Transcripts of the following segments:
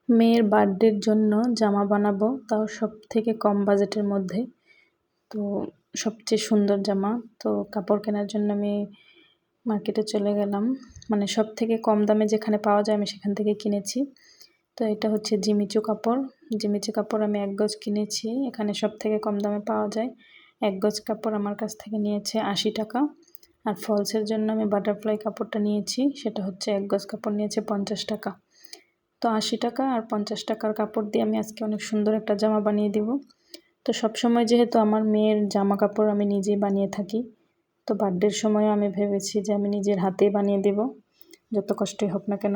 মেয়ের বার্থডের জন্য জামা বানাবো, তাও সবথেকে কম বাজেটের মধ্যে। তো সবচেয়ে সুন্দর জামা। তো কাপড় কেনার জন্য আমি মার্কেটে চলে গেলাম। মানে সবথেকে কম দামে যেখানে পাওয়া যায় আমি সেখান থেকে কিনেছি। তো এটা হচ্ছে জিমিচু কাপড়। জিমিচু কাপড় আমি ১ গজ কিনেছি। এখানে সবথেকে কম দামে পাওয়া যায়। ১ গজ কাপড় আমার কাছ থেকে নিয়েছে ৮০ টাকা। আর ফলসের জন্য আমি বাটারফ্লাই কাপড়টা নিয়েছি, সেটা হচ্ছে ১ গজ কাপড় নিয়েছে ৫০ টাকা। তো ৮০ টাকা আর ৫০ টাকার কাপড় দিয়ে আমি আজকে অনেক সুন্দর একটা জামা বানিয়ে দিব। তো সবসময় যেহেতু আমার মেয়ের জামা কাপড় আমি নিজেই বানিয়ে থাকি, তো বার্থডের সময়ও আমি ভেবেছি যে আমি নিজের হাতেই বানিয়ে দেব, যত কষ্টই হোক না কেন।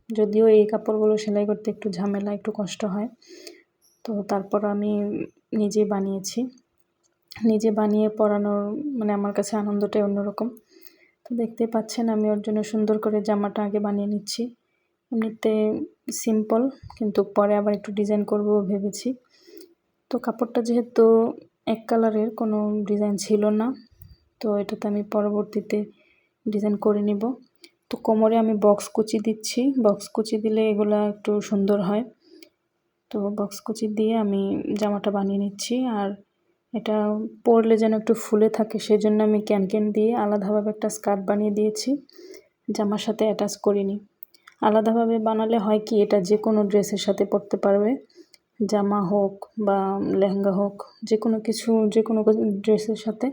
যদিও এই কাপড়গুলো সেলাই করতে একটু ঝামেলা, একটু কষ্ট হয়, তো তারপর আমি নিজেই বানিয়েছি। নিজে বানিয়ে পরানোর মানে আমার কাছে আনন্দটাই অন্যরকম। তো দেখতেই পাচ্ছেন আমি ওর জন্য সুন্দর করে জামাটা আগে বানিয়ে নিচ্ছি। এমনিতে সিম্পল, কিন্তু পরে আবার একটু ডিজাইন করব ভেবেছি। তো কাপড়টা যেহেতু এক কালারের, কোনো ডিজাইন ছিল না, তো এটাতে আমি পরবর্তীতে ডিজাইন করে নিব। তো কোমরে আমি বক্স কুচি দিচ্ছি, বক্স কুচি দিলে এগুলা একটু সুন্দর হয়। তো বক্স কুচি দিয়ে আমি জামাটা বানিয়ে নিচ্ছি। আর এটা পরলে যেন একটু ফুলে থাকে, সেজন্য আমি ক্যানক্যান দিয়ে আলাদাভাবে একটা স্কার্ট বানিয়ে দিয়েছি, জামার সাথে অ্যাটাচ করিনি। আলাদাভাবে বানালে হয় কি, এটা যে কোনো ড্রেসের সাথে পরতে পারবে, জামা হোক বা লেহেঙ্গা হোক, যে কোনো কিছু, যে কোনো ড্রেসের সাথে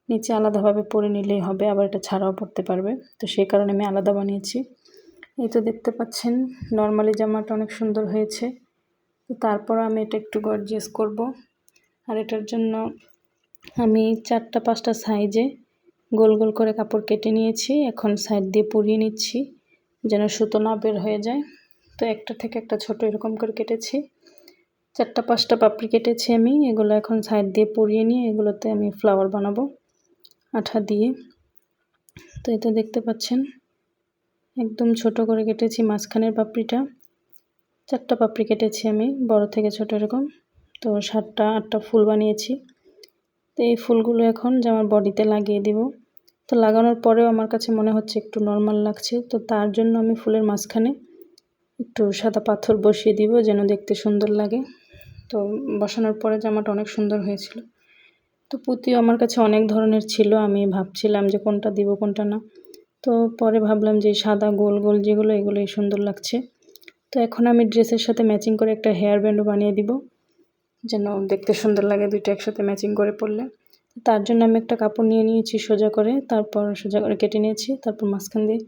নিচে আলাদাভাবে পরে নিলেই হবে, আবার এটা ছাড়াও পরতে পারবে। তো সেই কারণে আমি আলাদা বানিয়েছি। এই তো দেখতে পাচ্ছেন নর্মালি জামাটা অনেক সুন্দর হয়েছে। তো তারপর আমি এটা একটু গর্জিয়াস করব। আর এটার জন্য আমি ৪টা-৫টা সাইজে গোল গোল করে কাপড় কেটে নিয়েছি। এখন সাইড দিয়ে পরিয়ে নিচ্ছি যেন সুতো না বের হয়ে যায়। তো একটা থেকে একটা ছোট এরকম করে কেটেছি। ৪টা-৫টা পাপড়ি কেটেছি আমি। এগুলো এখন সাইড দিয়ে পরিয়ে নিয়ে এগুলোতে আমি ফ্লাওয়ার বানাবো আঠা দিয়ে। তো এটা দেখতে পাচ্ছেন একদম ছোট করে কেটেছি মাঝখানের পাপড়িটা। ৪টা পাপড়ি কেটেছি আমি, বড় থেকে ছোট এরকম। তো ৭টা-৮টা ফুল বানিয়েছি। তো এই ফুলগুলো এখন জামার বডিতে লাগিয়ে দিব। তো লাগানোর পরেও আমার কাছে মনে হচ্ছে একটু নর্মাল লাগছে, তো তার জন্য আমি ফুলের মাঝখানে একটু সাদা পাথর বসিয়ে দিব যেন দেখতে সুন্দর লাগে। তো বসানোর পরে জামাটা অনেক সুন্দর হয়েছিল। তো পুঁতিও আমার কাছে অনেক ধরনের ছিল, আমি ভাবছিলাম যে কোনটা দিব কোনটা না। তো পরে ভাবলাম যে সাদা গোল গোল যেগুলো, এগুলোই সুন্দর লাগছে। তো এখন আমি ড্রেসের সাথে ম্যাচিং করে একটা হেয়ার ব্যান্ডও বানিয়ে দিব যেন দেখতে সুন্দর লাগে দুইটা একসাথে ম্যাচিং করে পরলে। তার জন্য আমি একটা কাপড় নিয়ে নিয়েছি সোজা করে, তারপর সোজা করে কেটে নিয়েছি। তারপর মাঝখান দিয়ে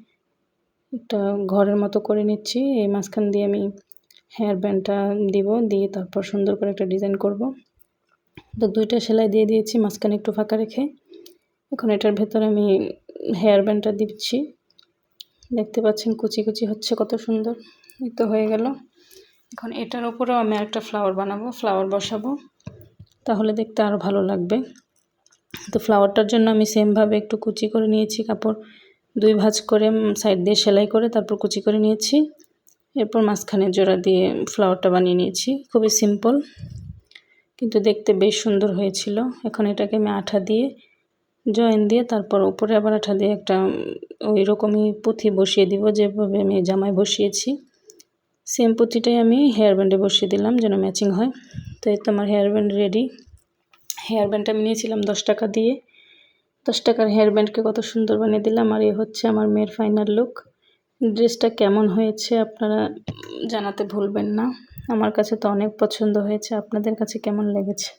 একটা ঘরের মতো করে নিচ্ছি। এই মাঝখান দিয়ে আমি হেয়ার ব্যান্ডটা দিব, দিয়ে তারপর সুন্দর করে একটা ডিজাইন করব। তো 2টা সেলাই দিয়ে দিয়েছি, মাঝখানে একটু ফাঁকা রেখে। এখন এটার ভেতরে আমি হেয়ার ব্যান্ডটা দিচ্ছি। দেখতে পাচ্ছেন কুচি কুচি হচ্ছে কত সুন্দর। এই তো হয়ে গেল। এখন এটার উপরেও আমি একটা ফ্লাওয়ার বানাবো, ফ্লাওয়ার বসাবো, তাহলে দেখতে আরও ভালো লাগবে। তো ফ্লাওয়ারটার জন্য আমি সেমভাবে একটু কুচি করে নিয়েছি কাপড়, 2 ভাঁজ করে সাইড দিয়ে সেলাই করে তারপর কুচি করে নিয়েছি। এরপর মাঝখানে জোড়া দিয়ে ফ্লাওয়ারটা বানিয়ে নিয়েছি। খুবই সিম্পল, কিন্তু দেখতে বেশ সুন্দর হয়েছিল। এখন এটাকে আমি আঠা দিয়ে জয়েন দিয়ে তারপর উপরে আবার আঠা দিয়ে একটা ওই রকমই পুঁথি বসিয়ে দিব যেভাবে আমি জামায় বসিয়েছি। সেম পুঁথিটাই আমি হেয়ার ব্যান্ডে বসিয়ে দিলাম যেন ম্যাচিং হয়। তো এই তো আমার হেয়ার ব্যান্ড রেডি। হেয়ার ব্যান্ডটা আমি নিয়েছিলাম 10 টাকা দিয়ে। 10 টাকার হেয়ার ব্যান্ডকে কত সুন্দর বানিয়ে দিলাম। আর এই হচ্ছে আমার মেয়ের ফাইনাল লুক। ড্রেসটা কেমন হয়েছে আপনারা জানাতে ভুলবেন না। আমার কাছে তো অনেক পছন্দ হয়েছে, আপনাদের কাছে কেমন লেগেছে?